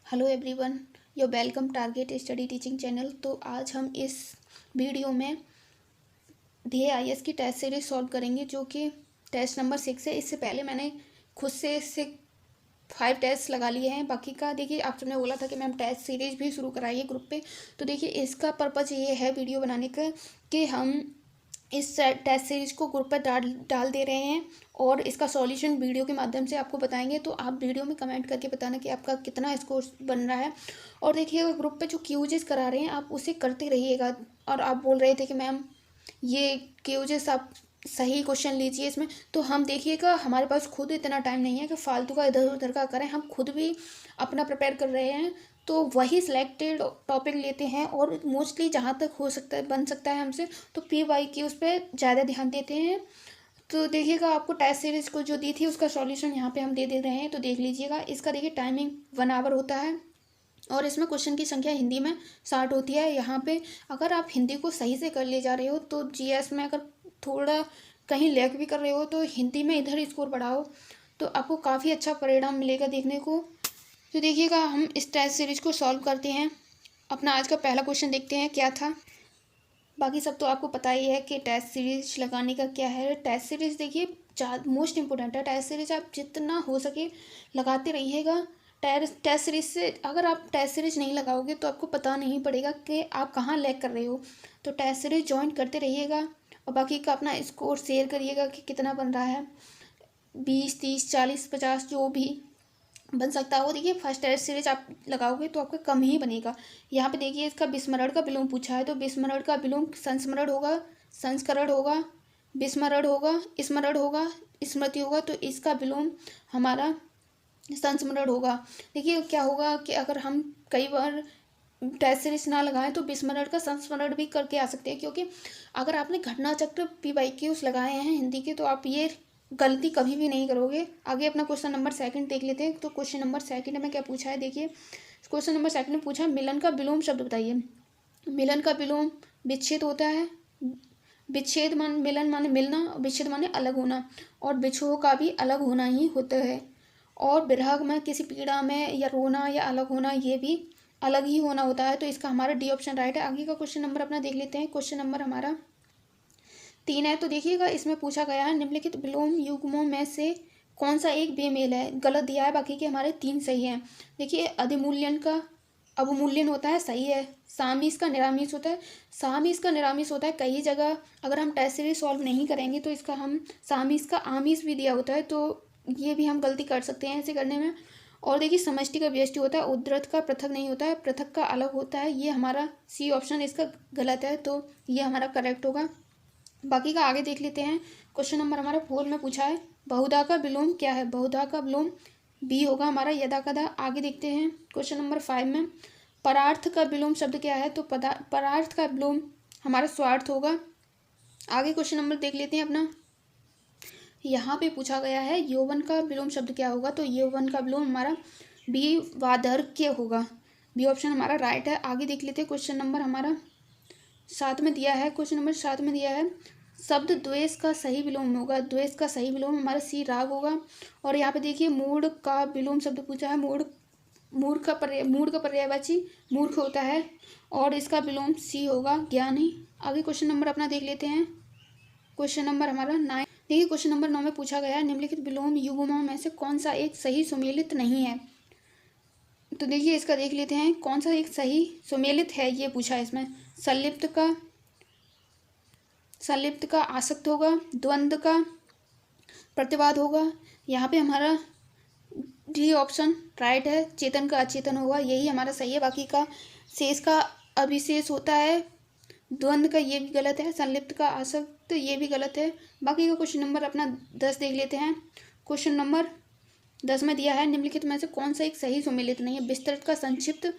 Hello everyone, your welcome target study teaching channel. तो आज हम इस वीडियो में ध्येय आईएएस की टेस्ट सीरीज सॉल्व करेंगे, जो कि टेस्ट नंबर 6 है। इससे पहले मैंने खुद से इससे 5 टेस्ट लगा लिए हैं। बाकी का देखिए, आप सबने बोला था कि मैम टेस्ट सीरीज भी शुरू कराइए ग्रुप पे। तो देखिए, इसका पर्पज़ ये है वीडियो बनाने का कि हम इस टेस्ट सीरीज को ग्रुप पर डाल दे रहे हैं और इसका सॉल्यूशन वीडियो के माध्यम से आपको बताएंगे। तो आप वीडियो में कमेंट करके बताना कि आपका कितना स्कोर बन रहा है। और देखिएगा, ग्रुप पे जो क्यूजेस करा रहे हैं आप उसे करते रहिएगा। और आप बोल रहे थे कि मैम ये क्यूजेस आप सही क्वेश्चन लीजिए इसमें, तो हम देखिएगा हमारे पास खुद इतना टाइम नहीं है कि फालतू का इधर उधर का करें। हम खुद भी अपना प्रिपेयर कर रहे हैं, तो वही सिलेक्टेड टॉपिक लेते हैं और मोस्टली जहाँ तक हो सकता है बन सकता है हमसे तो PYQ उस पर ज़्यादा ध्यान देते हैं। तो देखिएगा, आपको टेस्ट सीरीज को जो दी थी उसका सॉल्यूशन यहाँ पे हम दे रहे हैं, तो देख लीजिएगा। इसका देखिए टाइमिंग 1 आवर होता है और इसमें क्वेश्चन की संख्या हिंदी में 60 होती है। यहाँ पे अगर आप हिंदी को सही से कर ले जा रहे हो तो GS में अगर थोड़ा कहीं लैग भी कर रहे हो तो हिंदी में इधर स्कोर बढ़ाओ, तो आपको काफ़ी अच्छा परिणाम मिलेगा देखने को। तो देखिएगा, हम इस टेस्ट सीरीज को सॉल्व करते हैं। अपना आज का पहला क्वेश्चन देखते हैं क्या था। बाकी सब तो आपको पता ही है कि टेस्ट सीरीज लगाने का क्या है। टेस्ट सीरीज देखिए मोस्ट इम्पोर्टेंट है। टेस्ट सीरीज आप जितना हो सके लगाते रहिएगा। टेस्ट सीरीज से अगर आप टेस्ट सीरीज नहीं लगाओगे तो आपको पता नहीं पड़ेगा कि आप कहाँ लैग कर रहे हो। तो टेस्ट सीरीज ज्वाइन करते रहिएगा और बाकी का अपना स्कोर शेयर करिएगा कि कितना बन रहा है। 20, 30, 40, 50 जो भी बन सकता है वो। देखिए, फर्स्ट टेस्ट सीरीज आप लगाओगे तो आपका कम ही बनेगा। यहाँ पे देखिए, इसका विस्मरण का विलोम पूछा है, तो विस्मरण का विलोम संस्मरण होगा, संस्करण होगा, विस्मरण होगा, स्मरण होगा, स्मृति होगा। तो इसका विलोम हमारा संस्मरण होगा। देखिए क्या होगा कि अगर हम कई बार टेस्ट सीरीज ना लगाएं तो विस्मरण का संस्मरण भी करके आ सकते हैं, क्योंकि अगर आपने घटना चक्र PYQs लगाए हैं हिंदी के तो आप ये गलती कभी भी नहीं करोगे। आगे अपना क्वेश्चन नंबर 2 देख लेते हैं। तो क्वेश्चन नंबर 2 में क्या पूछा है, देखिए क्वेश्चन नंबर 2 में पूछा मिलन का विलोम शब्द बताइए। मिलन का विलोम विच्छेद होता है। विच्छेद मान मिलन माने मिलना, विच्छेद माने अलग होना, और विछोह का भी अलग होना ही होता है। और विरह में किसी पीड़ा में या रोना या अलग होना, ये भी अलग ही होना होता है। तो इसका हमारा D ऑप्शन राइट है। आगे का क्वेश्चन नंबर अपना देख लेते हैं। क्वेश्चन नंबर हमारा 3 है। तो देखिएगा, इसमें पूछा गया है निम्नलिखित विलोम युग्मों में से कौन सा एक बेमेल है। गलत दिया है, बाकी के हमारे 3 सही हैं। देखिए, अधिमूल्यन का अवमूल्यन होता है, सही है। सामीस का निरामीस होता है, सामीस का निरामीस होता है। कई जगह अगर हम टेस्ट सीरीज सॉल्व नहीं करेंगे तो इसका हम सामीस का आमीस भी दिया होता है, तो ये भी हम गलती कर सकते हैं ऐसे करने में। और देखिए, समष्टि का व्यष्टि होता है, उद्धृत का पृथक नहीं होता है, पृथक का अलग होता है। ये हमारा C ऑप्शन इसका गलत है, तो ये हमारा करेक्ट होगा। बाकी का आगे देख लेते हैं। क्वेश्चन नंबर हमारा 4 में पूछा है बहुधा का विलोम क्या है। बहुधा का विलोम B होगा हमारा, यदा कदा। आगे देखते हैं क्वेश्चन नंबर 5 में परार्थ का विलोम शब्द क्या है। तो परार्थ का विलोम हमारा स्वार्थ होगा। आगे क्वेश्चन नंबर देख लेते हैं अपना। यहाँ पे पूछा गया है यौवन का विलोम शब्द क्या होगा। तो यौवन का विलोम हमारा B वार्धक्य होगा। B ऑप्शन हमारा राइट है। आगे देख लेते हैं क्वेश्चन नंबर हमारा 7 में दिया है। क्वेश्चन नंबर 7 में दिया है शब्द द्वेष का सही विलोम होगा। द्वेष का सही विलोम हमारा C राग होगा। और यहाँ पे देखिए, मूढ़ का विलोम शब्द पूछा है। मूढ़ का पर्यायवाची मूर्ख होता है और इसका विलोम C होगा, ज्ञानी। आगे क्वेश्चन नंबर अपना देख लेते हैं। क्वेश्चन नंबर हमारा 9। देखिए, क्वेश्चन नंबर 9 में पूछा गया है निम्नलिखित विलोम युग्मों में से कौन सा एक सही सुमेलित नहीं है। तो देखिए, इसका देख लेते हैं कौन सा एक सही सुमेलित है, ये पूछा है इसमें। संलिप्त का आसक्त होगा, द्वंद्व का प्रतिवाद होगा। यहाँ पे हमारा D ऑप्शन राइट है। चेतन का अचेतन होगा, यही हमारा सही है। बाकी का शेष का अविशेष होता है। द्वंद्व का ये भी गलत है। संलिप्त का आसक्त ये भी गलत है। बाकी का क्वेश्चन नंबर अपना 10 देख लेते हैं। क्वेश्चन नंबर 10 में दिया है निम्नलिखित में से कौन सा एक सही सुमेलित नहीं है। विस्तृत का संक्षिप्त,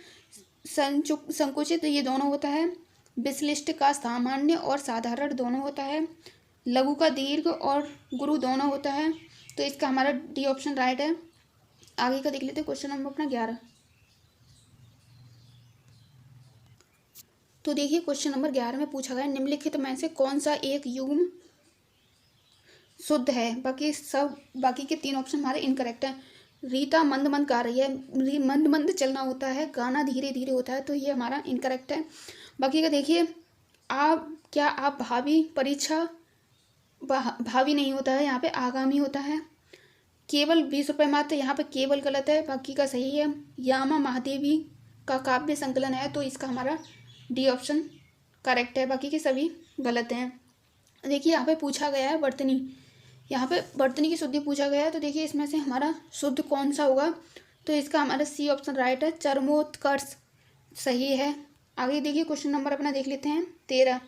संकुचित ये दोनों होता है। विश्लिष्ट का सामान्य और साधारण दोनों होता है। लघु का दीर्घ और गुरु दोनों होता है। तो इसका हमारा D ऑप्शन राइट है। आगे का देख लेते हैं क्वेश्चन नंबर अपना 11। तो देखिए, क्वेश्चन नंबर 11 में पूछा गया निम्नलिखित में से कौन सा एक युग्म शुद्ध है। बाकी के 3 ऑप्शन हमारे इनकरेक्ट हैं। रीता मंद मंद गा रही है, मंद मंद चलना होता है, गाना धीरे धीरे होता है, तो ये हमारा इनकरेक्ट है। बाकी का देखिए, आप भावी परीक्षा, भावी नहीं होता है, यहाँ पे आगामी होता है। केवल 20 रुपये मात्र, यहाँ पे केवल गलत है, बाकी का सही है। यामा महादेवी का काव्य संकलन है, तो इसका हमारा डी ऑप्शन करेक्ट है, बाकी के सभी गलत हैं। देखिए यहाँ पे पूछा गया है वर्तनी, यहाँ पे वर्तनी की शुद्धि पूछा गया है, तो देखिए इसमें से हमारा शुद्ध कौन सा होगा, तो इसका हमारा सी ऑप्शन राइट है, चरमोत्कर्ष सही है। आगे देखिए क्वेश्चन नंबर अपना देख लेते हैं 13।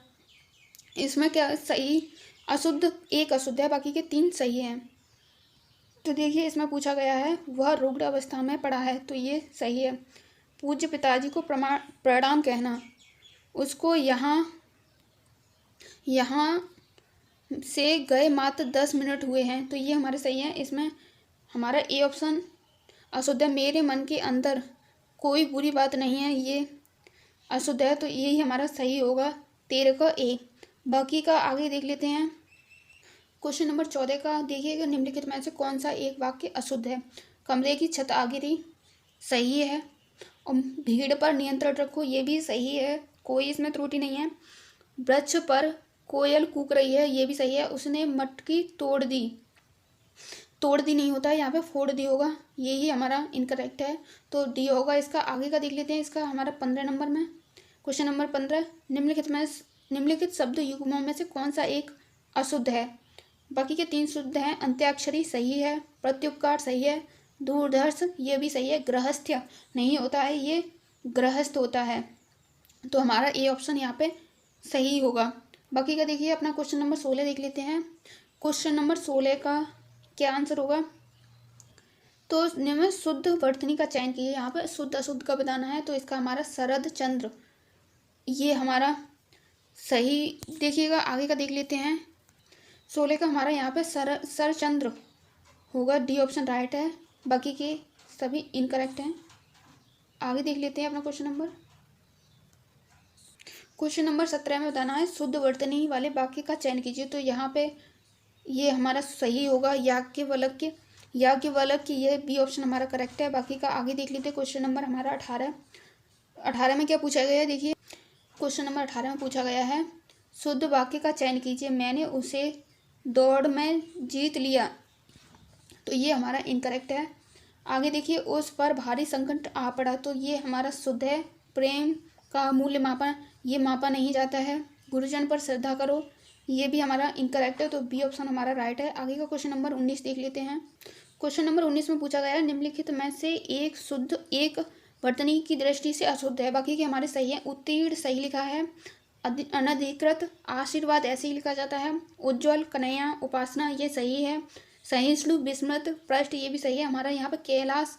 इसमें क्या सही, अशुद्ध एक अशुद्ध है, बाकी के 3 सही हैं। तो देखिए इसमें पूछा गया है वह रुग्ण अवस्था में पड़ा है, तो ये सही है। पूज्य पिताजी को प्रणाम कहना, उसको यहाँ से गए मात्र 10 मिनट हुए हैं, तो ये हमारे सही है। इसमें हमारा ए ऑप्शन अशुद्ध है, मेरे मन के अंदर कोई बुरी बात नहीं है, ये अशुद्ध है, तो यही हमारा सही होगा 13 का ए। बाकी का आगे देख लेते हैं। क्वेश्चन नंबर 14 का देखिएगा, निम्नलिखित में से कौन सा एक वाक्य अशुद्ध है। कमरे की छत आ गिरी सही है, और भीड़ पर नियंत्रण रखो ये भी सही है, कोई इसमें त्रुटि नहीं है। वृक्ष पर कोयल कूक रही है ये भी सही है। उसने मटकी तोड़ दी नहीं होता है, यहाँ पे फोड़ दी होगा, यही हमारा इनकरेक्ट है, तो डी होगा इसका। आगे का देख लेते हैं, इसका हमारा 15 नंबर में क्वेश्चन नंबर 15, निम्नलिखित शब्द युग्मों में से कौन सा एक अशुद्ध है। बाकी के 3 शुद्ध हैं। अंत्याक्षरी सही है, प्रत्युपकार सही है, दूरदर्श ये भी सही है, गृहस्थ्य नहीं होता है, ये गृहस्थ होता है, तो हमारा ए ऑप्शन यहाँ पे सही होगा। बाकी का देखिए अपना क्वेश्चन नंबर 16 देख लेते हैं। क्वेश्चन नंबर 16 का क्या आंसर होगा, तो निम्न शुद्ध वर्तनी का चयन कीजिए। यहाँ पे शुद्ध अशुद्ध का बताना है, तो इसका हमारा शरद चंद्र ये हमारा सही। देखिएगा आगे का देख लेते हैं, 16 का हमारा यहाँ पे सरचंद्र होगा, डी ऑप्शन राइट है, बाकी के सभी इनकरेक्ट हैं। आगे देख लेते हैं अपना क्वेश्चन नंबर 17 में बताना है शुद्ध वर्तनी वाले वाक्य का चयन कीजिए, तो यहाँ पे ये हमारा सही होगा याज्ञवल्क्य ये बी ऑप्शन हमारा करेक्ट है। बाकी का आगे देख लेते हैं क्वेश्चन नंबर हमारा 18 में क्या पूछा गया है। देखिए क्वेश्चन नंबर 18 में पूछा गया है शुद्ध वाक्य का चयन कीजिए, मैंने उसे दौड़ में जीत लिया, तो ये हमारा इनकरेक्ट है। आगे देखिए उस पर भारी संकट आ पड़ा, तो ये हमारा शुद्ध है। प्रेम का मूल्य मापा, ये मापा नहीं जाता है। गुरुजन पर श्रद्धा करो, ये भी हमारा इनकरेक्ट है, तो बी ऑप्शन हमारा राइट है। आगे का क्वेश्चन नंबर 19 देख लेते हैं। क्वेश्चन नंबर 19 में पूछा गया है निम्नलिखित में से एक वर्तनी की दृष्टि से अशुद्ध है, बाकी के हमारे सही है। उत्तीर्ण सही लिखा है, अनधिकृत आशीर्वाद ऐसे ही लिखा जाता है। उज्ज्वल कन्हैया उपासना ये सही है। सहिष्णु विस्मृत पृष्ठ ये भी सही है। हमारा यहाँ पे कैलाश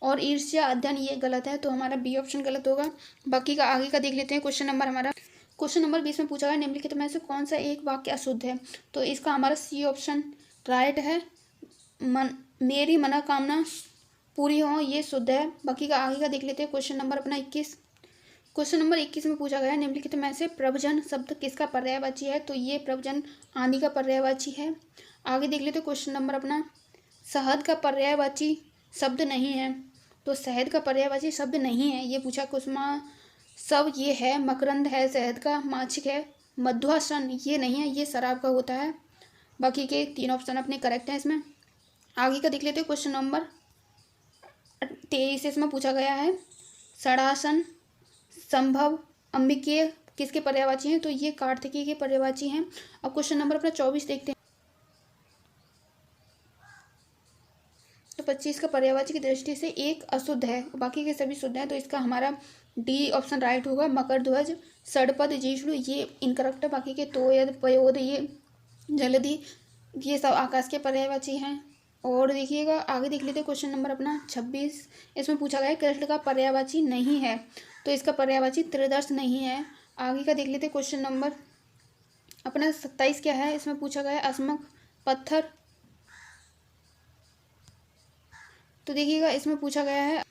और ईर्ष्या अध्ययन ये गलत है, तो हमारा बी ऑप्शन गलत होगा। बाकी का आगे का देख लेते हैं। क्वेश्चन नंबर 20 में पूछा गया निम्नलिखित में से कौन सा एक वाक्य अशुद्ध है, तो इसका हमारा सी ऑप्शन राइट है। मेरी मनोकामना पूरी हो ये शुद्ध है। बाकी का आगे का देख लेते हैं। क्वेश्चन नंबर अपना 21 में पूछा गया है निम्नलिखित में से प्रवचन शब्द किसका पर्यायवाची है, तो ये प्रवचन आदि का पर्यायवाची है। आगे देख लेते हैं क्वेश्चन नंबर अपना शहद का पर्यायवाची शब्द नहीं है, तो शहद का पर्यायवाची शब्द नहीं है, ये पूछा। कुसुमा सब ये है, मकरंद है शहद का, माछिक है, मध्वासन ये नहीं है, ये शराब का होता है। बाकी के 3 ऑप्शन अपने करेक्ट हैं इसमें। आगे का देख लेते हैं। क्वेश्चन नंबर 23 इसमें पूछा गया है षडासन संभव अंबिकीय किसके पर्यायवाची हैं, तो ये कार्तिकीय के पर्यायवाची हैं। अब क्वेश्चन नंबर अपना 24 देखते हैं। तो 25 का पर्यायवाची की दृष्टि से एक अशुद्ध है, बाकी के सभी शुद्ध हैं, तो इसका हमारा डी ऑप्शन राइट होगा। मकर ध्वज षडपद जिष्णु ये इनकरेक्ट है। बाकी के तोयद पयोद ये जलधि ये सब आकाश के पर्यायवाची हैं। और देखिएगा आगे देख लेते हैं। क्वेश्चन नंबर अपना 26 इसमें पूछा गया है कृष्ण का पर्यायवाची नहीं है, तो इसका पर्यायवाची त्रिदर्श नहीं है। आगे का देख लेते हैं। क्वेश्चन नंबर अपना 27 क्या है, इसमें पूछा गया है अस्मक पत्थर, तो देखिएगा इसमें पूछा गया है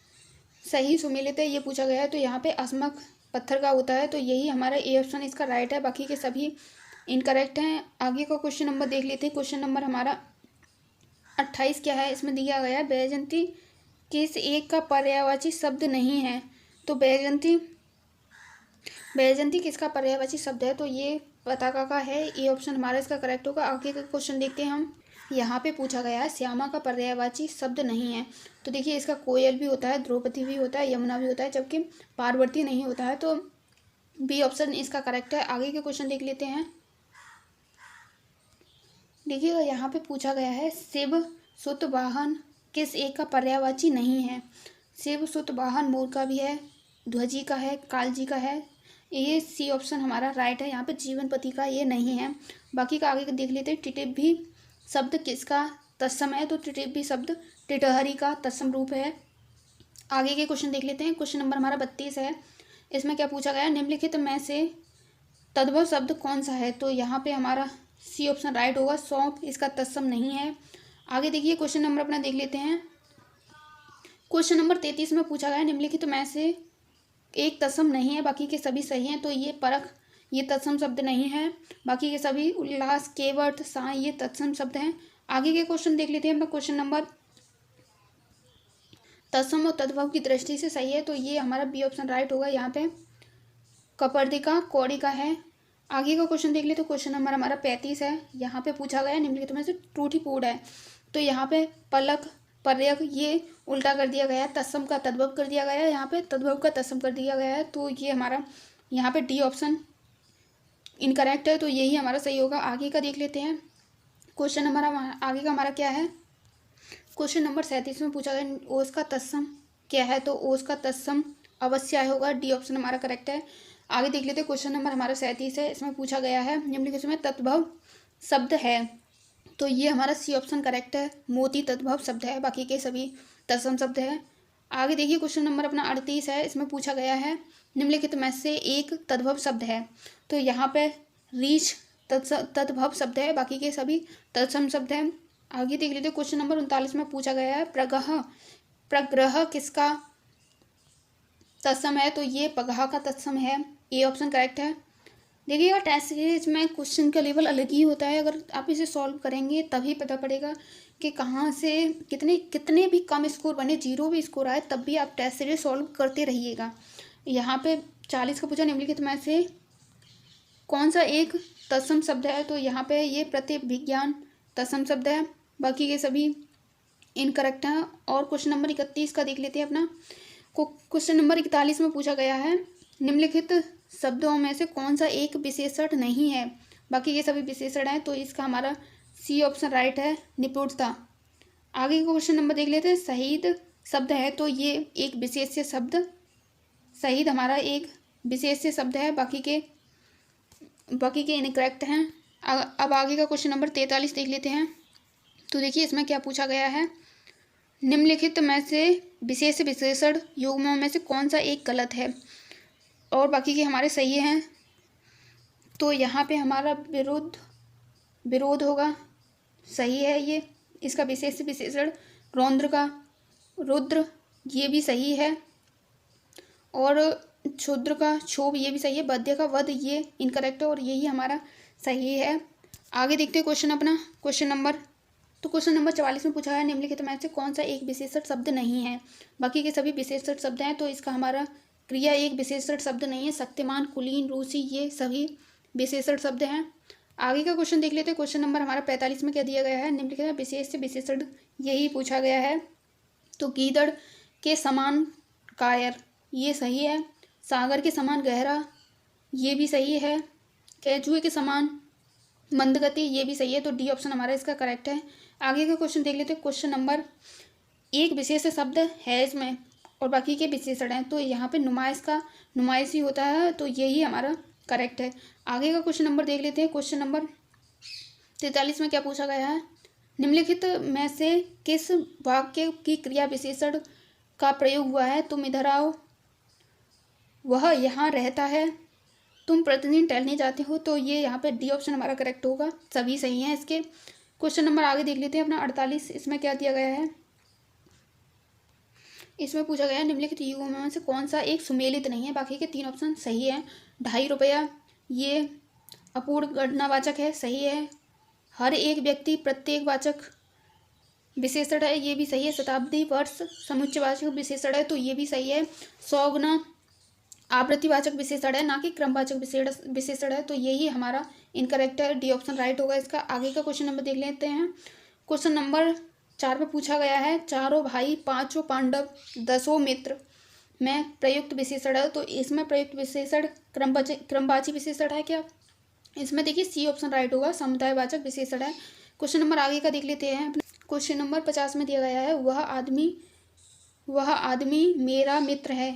सही सुमेलित है, ये पूछा गया है, तो यहाँ पे अस्मक पत्थर का होता है, तो यही हमारा ए ऑप्शन इसका राइट है। बाकी के सभी इनकरेक्ट हैं। आगे का क्वेश्चन नंबर देख लेते हैं। क्वेश्चन नंबर हमारा 28 क्या है, इसमें दिया गया है वैजयंती किस एक का पर्यायवाची शब्द नहीं है? तो बैजंती, बैजंती किसका पर्यायवाची शब्द है? तो ये पताका का है। ए ऑप्शन हमारा इसका करेक्ट होगा। आगे का क्वेश्चन देखते हैं हम। यहाँ पे पूछा गया है श्यामा का पर्यायवाची शब्द नहीं है। तो देखिए इसका कोयल भी होता है, द्रौपदी भी होता है, यमुना भी होता है, जबकि पार्वती नहीं होता है। तो बी ऑप्शन इसका करेक्ट है। आगे के क्वेश्चन देख लेते हैं। देखिएगा यहाँ पे पूछा गया है शिव सुत वाहन किस एक का पर्यायवाची नहीं है? शिव सुत वाहन मोर का भी है, ध्वजी का है, कालजी का है। ये सी ऑप्शन हमारा राइट है। यहाँ पे जीवनपति का ये नहीं है। बाकी का आगे देख लेते हैं। टिटिप भी शब्द किसका तत्सम है? तो टिटिप भी शब्द टिटहरी का तत्सम रूप है। आगे के क्वेश्चन देख लेते हैं। क्वेश्चन नंबर हमारा 32 है। इसमें क्या पूछा गया है? निम्नलिखित में से तद्भव शब्द कौन सा है? तो यहाँ पे हमारा सी ऑप्शन राइट होगा। सौंप इसका तत्सम नहीं है। आगे देखिए क्वेश्चन नंबर अपना देख लेते हैं। क्वेश्चन नंबर 33 में पूछा गया है निम्नलिखित में से एक तत्सम नहीं है, बाकी के सभी सही हैं। तो ये परख ये तत्सम शब्द नहीं है। बाकी के सभी उल्लास, केवट, साय ये तत्सम शब्द हैं। आगे के क्वेश्चन देख लेते हैं। अपना क्वेश्चन नंबर तत्सम और तद्भव की दृष्टि से सही है। तो ये हमारा बी ऑप्शन राइट होगा। यहाँ पे कपर्दिका कौड़ी का है। आगे का क्वेश्चन देख ले तो क्वेश्चन नंबर हमारा 35 है। यहाँ पे पूछा गया है निम्नलिखित में से त्रुटिपूर्ण है। तो यहाँ पे पलक, पर्यक ये उल्टा कर दिया गया है, तत्सम का तद्भव कर दिया गया है, यहाँ पे तद्भव का तत्सम कर दिया गया है। तो ये हमारा यहाँ पे डी ऑप्शन इनकरेक्ट है। तो यही हमारा सही होगा। आगे का देख लेते हैं। क्वेश्चन नंबर आगे का हमारा क्या है? क्वेश्चन नंबर 37 में पूछा गया ओस का तत्सम क्या है? तो ओस का तत्सम अवश्य होगा। डी ऑप्शन हमारा करेक्ट है। आगे देख लेते हैं। क्वेश्चन नंबर हमारा 37 है। इसमें पूछा गया है निम्नलिखित में तद्भव शब्द है? तो ये हमारा सी ऑप्शन करेक्ट है। मोती तद्भव शब्द है, बाकी के सभी तत्सम शब्द है। आगे देखिए क्वेश्चन नंबर अपना 38 है। इसमें पूछा गया है निम्नलिखित में से एक तद्भव शब्द है? तो यहाँ पे रीछ तद्भव शब्द है, बाकी के सभी तत्सम शब्द हैं। आगे देख लेते हैं। क्वेश्चन नंबर 39 में पूछा गया है प्रग्रह किसका तत्सम है? तो ये पगहा का तत्सम है। ए ऑप्शन करेक्ट है। देखिएगा टेस्ट सीरीज में क्वेश्चन का लेवल अलग ही होता है। अगर आप इसे सॉल्व करेंगे तभी पता पड़ेगा कि कहाँ से कितने भी कम स्कोर बने, 0 भी स्कोर आए, तब भी आप टेस्ट सीरीज सॉल्व करते रहिएगा। यहाँ पे 40 का पूछा निम्नलिखित में से कौन सा एक तत्सम शब्द है? तो यहाँ पे ये प्रतिविज्ञान तत्सम शब्द है, बाकी के सभी इनकरेक्ट हैं। और क्वेश्चन नंबर 31 का देख लेते हैं अपना। क्वेश्चन नंबर 41 में पूछा गया है निम्नलिखित शब्दों में से कौन सा एक विशेषण नहीं है? बाकी के सभी विशेषण हैं। तो इसका हमारा सी ऑप्शन राइट है, निपुणता। आगे का क्वेश्चन नंबर देख लेते हैं। शहीद शब्द है, तो ये एक विशेष्य शब्द, शहीद हमारा एक विशेष्य शब्द है, बाकी के इनकरेक्ट हैं। अब आगे का क्वेश्चन नंबर 43 देख लेते हैं। तो देखिए इसमें क्या पूछा गया है निम्नलिखित में से विशेष विशेषण युग्मों में से कौन सा एक गलत है और बाकी के हमारे सही हैं? तो यहाँ पे हमारा विरोध होगा, सही है ये। इसका विशेष विशेषण रौद्र का रुद्र ये भी सही है, और क्षुद्र का क्षोभ ये भी सही है, बद्य का वध ये इनकरेक्ट है, और यही हमारा सही है। आगे देखते हैं क्वेश्चन अपना। क्वेश्चन नंबर 44 में पूछा है निम्नलिखित में से कौन सा एक विशेषण शब्द नहीं है? बाकी के सभी विशेषण शब्द हैं। तो इसका हमारा क्रिया एक विशेषण शब्द नहीं है। शक्तिमान, कुलीन, रूसी ये सभी विशेषण शब्द हैं। आगे का क्वेश्चन देख लेते हैं। क्वेश्चन नंबर हमारा 45 में क्या दिया गया है? निम्नलिखित में विशेष विशेषण यही पूछा गया है। तो गीदड़ के समान कायर ये सही है, सागर के समान गहरा ये भी सही है, केंचुए के समान मंदगति ये भी सही है। तो डी ऑप्शन हमारा इसका करेक्ट है। आगे का क्वेश्चन देख लेते हैं। क्वेश्चन नंबर एक विशेष शब्द है इसमें और बाकी के विशेषण हैं। तो यहाँ पे नुमाइश ही होता है, तो यही हमारा करेक्ट है। आगे का क्वेश्चन नंबर देख लेते हैं। क्वेश्चन नंबर 43 में क्या पूछा गया है? निम्नलिखित में से किस वाक्य की क्रिया विशेषण का प्रयोग हुआ है? तुम इधर आओ, वह यहाँ रहता है, तुम प्रतिदिन टहलने जाते हो। तो ये यहाँ पे डी ऑप्शन हमारा करेक्ट होगा, सभी सही हैं इसके। क्वेश्चन नंबर आगे देख लेते हैं अपना 48। इसमें क्या दिया गया है? इसमें पूछा गया है निम्नलिखित युगों में से कौन सा एक सुमेलित नहीं है? बाकी के 3 ऑप्शन सही है। 2.5 रुपया ये अपूर्ण गणनावाचक है, सही है। हर एक व्यक्ति प्रत्येक वाचक विशेषण है, ये भी सही है। शताब्दी वर्ष समुच्चयवाचक विशेषण है, तो ये भी सही है। 100 गुना आवृत्तिवाचक विशेषण है, ना कि क्रमवाचक विशेषण है, तो यही हमारा इनकरेक्ट है। डी ऑप्शन राइट होगा इसका। आगे का क्वेश्चन नंबर देख लेते हैं। क्वेश्चन नंबर 4 पे पूछा गया है, चारों भाई, पांचों पांडव, 10 मित्र में प्रयुक्त विशेषण है, तो इसमें प्रयुक्त विशेषण क्रमवाची विशेषण है क्या? इसमें देखिए सी ऑप्शन राइट होगा, समुदायवाचक विशेषण है। क्वेश्चन नंबर आगे का देख लेते हैं। क्वेश्चन नंबर 50 में दिया गया है, वह आदमी मेरा मित्र है।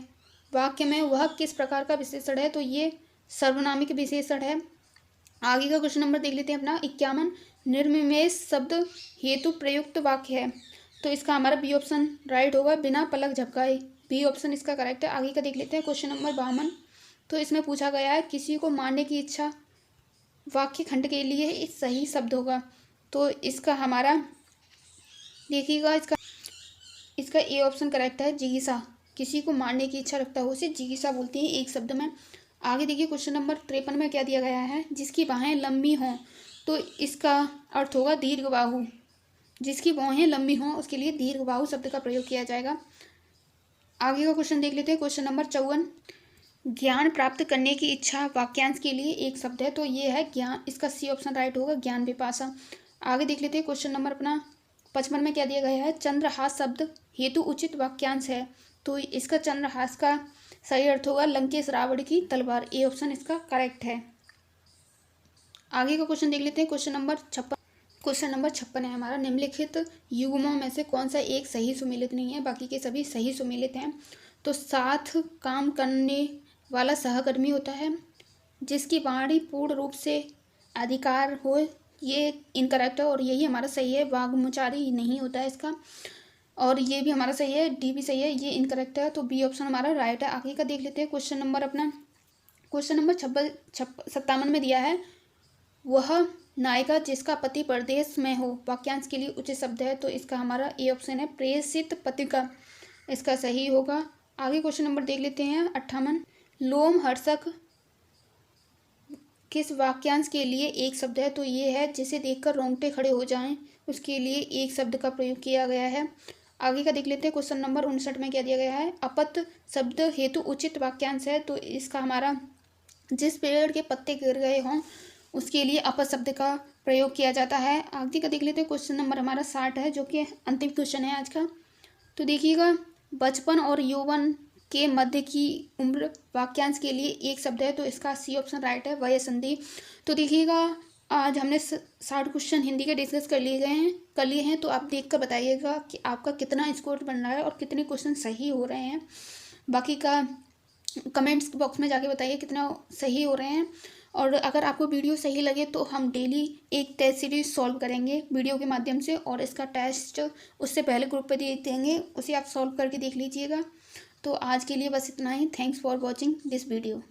वाक्य में वह किस प्रकार का विशेषण है? तो ये सर्वनामिक विशेषण है। आगे का क्वेश्चन नंबर देख लेते हैं अपना 51, निर्निमेष शब्द हेतु प्रयुक्त वाक्य है, तो इसका हमारा बी ऑप्शन राइट होगा, बिना पलक झपकाए। बी ऑप्शन इसका करेक्ट है। आगे का देख लेते हैं क्वेश्चन नंबर 52, तो इसमें पूछा गया है, किसी को मारने की इच्छा वाक्य खंड के लिए इस सही शब्द होगा, तो इसका हमारा देखिएगा, इसका ए ऑप्शन करेक्ट है, जिगीसा। किसी को मारने की इच्छा रखता हो उसे जिगीसा बोलते हैं एक शब्द में। आगे देखिए क्वेश्चन नंबर 53 में क्या दिया गया है, जिसकी बाहें लंबी हों, तो इसका अर्थ होगा दीर्घ बाहु। जिसकी बाहें लंबी हों उसके लिए दीर्घ बाहु शब्द का प्रयोग किया जाएगा। आगे का क्वेश्चन देख लेते हैं। क्वेश्चन नंबर 54, ज्ञान प्राप्त करने की इच्छा वाक्यांश के लिए एक शब्द है, तो ये है ज्ञान। इसका सी ऑप्शन राइट होगा, ज्ञान पिपासा। आगे देख लेते हैं क्वेश्चन नंबर अपना 55 में क्या दिया गया है, चंद्रहास शब्द हेतु उचित वाक्यांश है, तो इसका चंद्रहास का सही अर्थ होगा लंकेश रावण की तलवार। ए ऑप्शन इसका करेक्ट है। आगे का क्वेश्चन देख लेते हैं। क्वेश्चन नंबर 56 है हमारा, निम्नलिखित युग्मों में से कौन सा एक सही सुमेलित नहीं है? बाकी के सभी सही सुमेलित हैं। तो साथ काम करने वाला सहकर्मी होता है, जिसकी वाणी पूर्ण रूप से अधिकार हो, ये इनकरेक्ट है और यही हमारा सही है। वाग्मुचारी नहीं होता है इसका, और ये भी हमारा सही है। डी भी सही है, ये इनकरेक्ट है, तो बी ऑप्शन हमारा राइट है। आगे का देख लेते हैं। क्वेश्चन नंबर अपना 57 में दिया है, वह नायिका जिसका पति परदेश में हो वाक्यांश के लिए उचित शब्द है, तो इसका हमारा ए ऑप्शन है, प्रेषित पत्रिका, इसका सही होगा। आगे क्वेश्चन नंबर देख लेते हैं 58, लोमहर्षक किस वाक्यांश के लिए एक शब्द है? तो ये है, जिसे देखकर रोंगटे खड़े हो जाएं, उसके लिए एक शब्द का प्रयोग किया गया है। आगे का देख लेते हैं। क्वेश्चन नंबर 59 में क्या दिया गया है, अपत शब्द हेतु उचित वाक्यांश है, तो इसका हमारा जिस पेड़ के पत्ते गिर गए हों उसके लिए अपत शब्द का प्रयोग किया जाता है। आगे का देख लेते हैं। क्वेश्चन नंबर हमारा 60 है, जो कि अंतिम क्वेश्चन है आज का। तो देखिएगा, बचपन और यौवन के मध्य की उम्र वाक्यांश के लिए एक शब्द है, तो इसका सी ऑप्शन राइट है, वय संधि। तो देखिएगा, आज हमने 60 क्वेश्चन हिंदी के डिस्कस कर लिए हैं, तो आप देख कर बताइएगा कि आपका कितना स्कोर बन रहा है और कितने क्वेश्चन सही हो रहे हैं। बाकी का कमेंट्स बॉक्स में जाके बताइए कितना सही हो रहे हैं। और अगर आपको वीडियो सही लगे तो हम डेली एक टेस्ट सीरीज सॉल्व करेंगे वीडियो के माध्यम से, और इसका टेस्ट उससे पहले ग्रुप पे दे देंगे, उसे आप सॉल्व करके देख लीजिएगा। तो आज के लिए बस इतना ही। Thanks for watching this video.